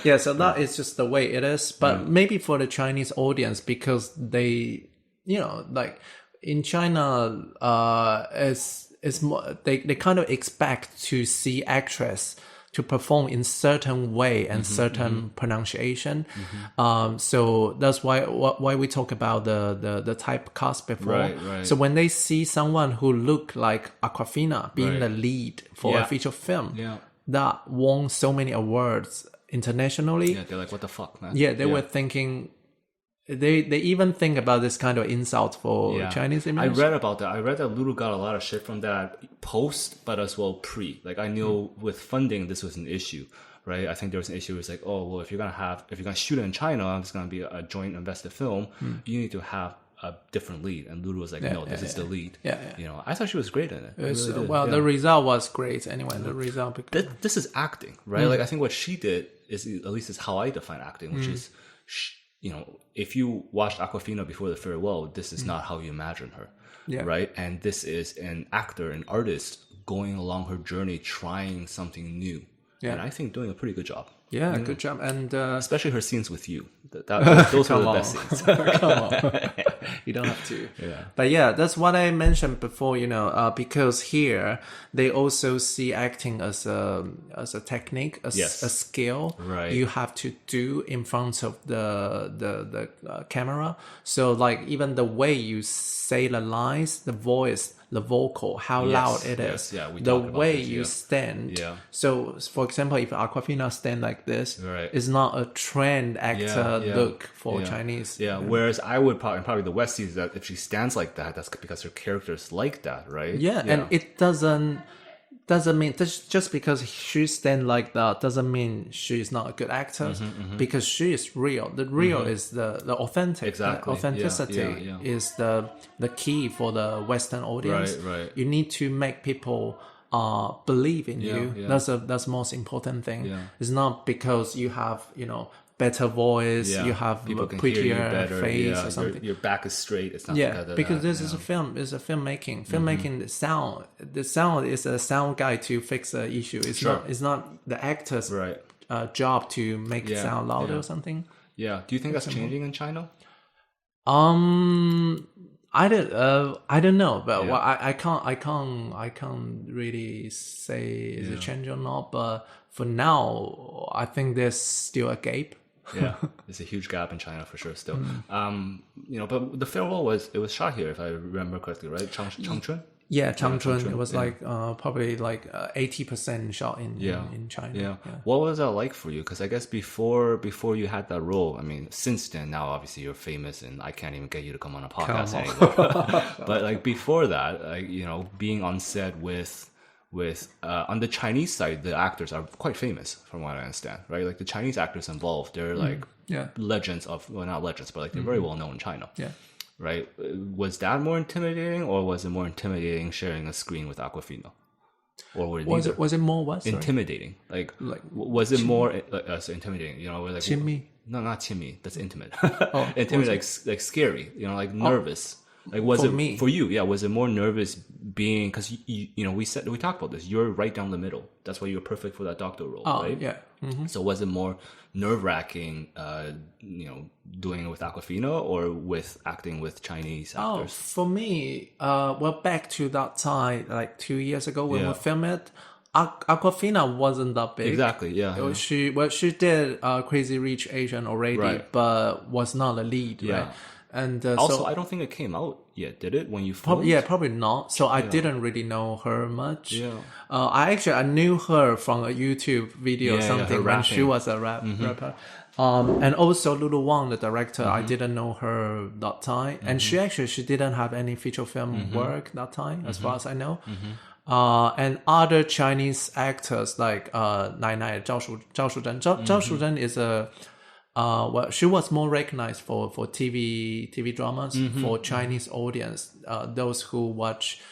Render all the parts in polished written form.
Yeah, so that is just the way it is. But maybe for the Chinese audience, because they, like in China, it's more, they kind of expect to see actress to perform in certain way and certain pronunciation. So that's why we talk about the typecast before. Right. So when they see someone who look like Awkwafina being the lead for a feature film, that won so many awards internationally. Yeah, they're like, what the fuck, man? Yeah, they were thinking. They even think about this kind of insult for Chinese image. I read about that. I read that Lulu got a lot of shit from that post, but as well pre. Like I knew with funding, this was an issue, right? I think there was an issue. It's like, oh well, if you're gonna shoot it in China, it's gonna be a joint invested film. You need to have a different lead. And Lulu was like, no, this is the lead. I thought she was great in it. The result was great anyway. The result. This is acting, right? Like I think what she did is, at least is how I define acting, which is. If you watched Awkwafina before the farewell, this is not how you imagine her, right? And this is an actor, an artist going along her journey, trying something new, and I think doing a pretty good job. Yeah, good job, and especially her scenes with you. Those are the best scenes. Come on, you don't have to. Yeah, but that's what I mentioned before. Because here they also see acting as a technique, a skill. Right. You have to do in front of the camera. So like even the way you say the lines, the voice, the vocal, how loud it is, the way you stand. So, for example, if Awkwafina stand like this, it's not a trend actor look for Chinese. Whereas I would probably the West sees that if she stands like that, that's because her character's like that, right? And it doesn't mean just because she stand like that doesn't mean she's not a good actor, because she is real. The real is the authentic. Exactly. Authenticity is the key for the Western audience. Right. You need to make people believe in you. That's the most important thing. It's not because you have better voice, you have people can prettier hear you better, face or something. Your back is straight. It's not because this is a film. It's a filmmaking. Filmmaking, the sound is a sound guy to fix the issue. It's not the actor's job to make it sound louder or something. Yeah. Do you think that's changing in China? I don't know, but I can't really say is it change or not. But for now, I think there's still a gap. There's a huge gap in China for sure still. But the farewell was shot here, if I remember correctly, right? Changchun? Yeah, Changchun. It was like probably like 80% shot in China. What was that like for you? Because I guess before you had that role, I mean, since then, now obviously you're famous and I can't even get you to come on a podcast anymore. But like before that, like, being on set with on the Chinese side, the actors are quite famous from what I understand, right? Like the Chinese actors involved, they're like legends of, well, not legends, but like they're very well known in China. Right? Was that more intimidating, or was it more intimidating sharing a screen with Awkwafina? Or was it more what? Intimidating? Like was it more intimidating? Like Chimmy? No, not chimmy. That's intimate. Intimate, like scary. Like nervous. Like was it for you? Yeah, was it more nervous being, because we talked about this. You're right down the middle. That's why you're perfect for that doctor role, right? Yeah. So was it more nerve-wracking, doing it with Awkwafina or with acting with Chinese actors? For me, back to that time, like 2 years ago when we filmed it, Awkwafina wasn't that big. Exactly. Yeah. She did Crazy Rich Asian already, but was not the lead, right? And also, I don't think it came out yet, did it? When you filmed? Probably not. So I didn't really know her much. I knew her from a YouTube video or something when she was a rapper. And also Lulu Wang, the director, I didn't know her that time. And she didn't have any feature film work that time, as far as I know. And other Chinese actors like Nai Nai, Zhao Shuzhen. Zhao Shuzhen is a she was more recognized for TV dramas for Chinese audience, those who watch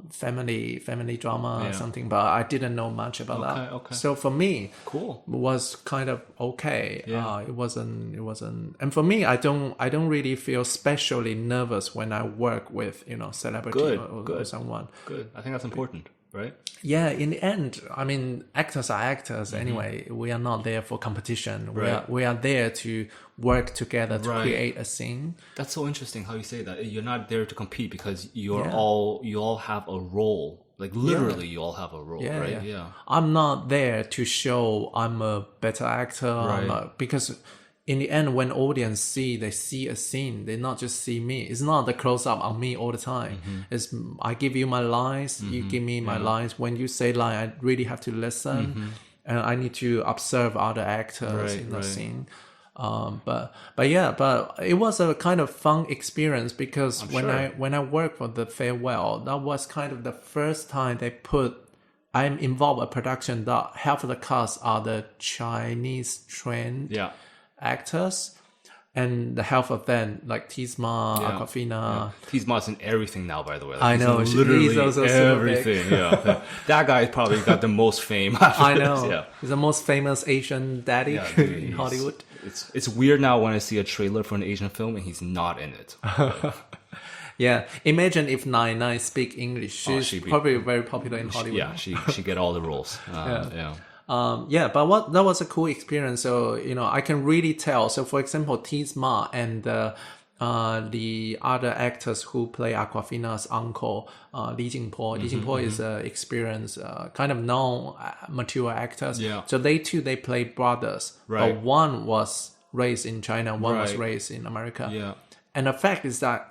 family drama or something, but I didn't know much about that. Okay. So for me, cool, it was kind of okay. It wasn't, and for me, I don't really feel especially nervous when I work with celebrity or someone. Good. I think that's important. right? Yeah, in the end, I mean, actors are actors anyway. We are not there for competition. We are there to work together to create a scene. That's so interesting how you say that. You're not there to compete because you all have a role. Like literally, you all have a role, right? Yeah. I'm not there to show I'm a better actor. Because in the end, when audience they see a scene. They not just see me. It's not the close up on me all the time. It's I give you my lines, you give me my lines. When you say line, I really have to listen, and I need to observe other actors in the scene. But it was a kind of fun experience because when I worked for the Farewell, that was kind of the first time I'm involved in a production that half of the cast are the Chinese trained actors, and the half of them like Tisma, Awkwafina. Tisma's in everything now, by the way. Like, I know, literally also everything. That guy probably got the most fame. I know. He's the most famous Asian daddy in Hollywood. It's weird now when I see a trailer for an Asian film and he's not in it. Yeah, imagine if Nai speak English. She's probably very popular in Hollywood. Yeah, she get all the roles. But that was a cool experience. So I can really tell. So for example, Tisma and the other actors who play Awkwafina's uncle, Li Jingpo. Li Jingpo is experienced, kind of known mature actors. Yeah. So they play brothers. Right. But one was raised in China, one was raised in America. Yeah. And the fact is that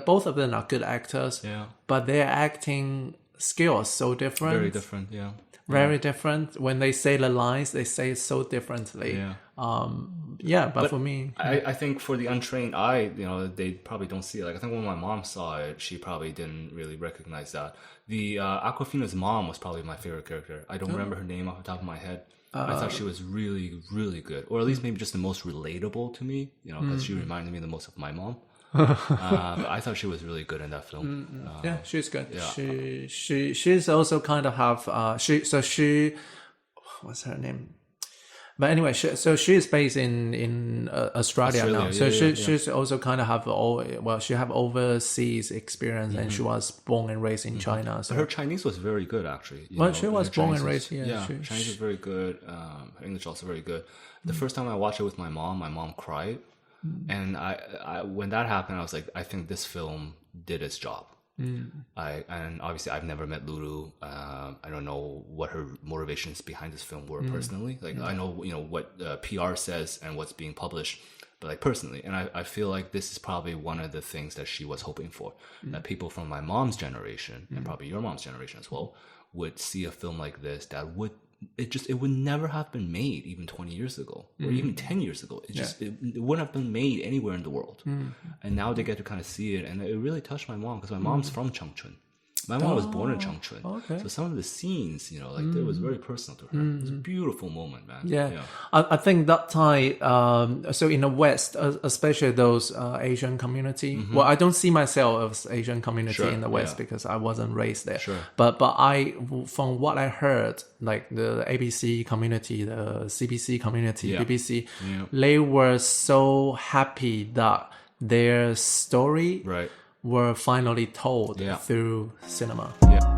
both of them are good actors. Yeah. But their acting skills so different. Very different. Yeah. Very different. When they say the lines, they say it so differently. But for me, I think for the untrained eye, they probably don't see it. Like I think when my mom saw it, she probably didn't really recognize that. The Awkwafina's mom was probably my favorite character. I don't remember her name off the top of my head. I thought she was really, really good, or at least maybe just the most relatable to me. Because she reminded me the most of my mom. But I thought she was really good in that film. She's good. Yeah. She's also kind of have she what's her name? But anyway, she is based in Australia now. So she's also kind of have she have overseas experience, and she was born and raised in China. So her Chinese was very good, actually. She was born and raised here. Yeah, Chinese was very good. Her English also very good. The first time I watched it with my mom cried. And I when that happened, I was like, I think this film did its job. And obviously I've never met Lulu. I don't know what her motivations behind this film were personally. Like I know what PR says and what's being published, but like personally, and I feel like this is probably one of the things that she was hoping for, that people from my mom's generation and probably your mom's generation as well would see a film like this that would. It would never have been made even 20 years ago or even 10 years ago. It wouldn't have been made anywhere in the world. And now they get to kind of see it. And it really touched my mom because my mom's from Changchun. My mom was born in Changchun. Okay. So some of the scenes, it was very personal to her. It was a beautiful moment, man. Yeah. I think that time, so in the West, especially those Asian community, well, I don't see myself as Asian community in the West because I wasn't raised there. Sure. But from what I heard, like the ABC community, the CBC community, BBC, they were so happy that their story were finally told through cinema. Yeah.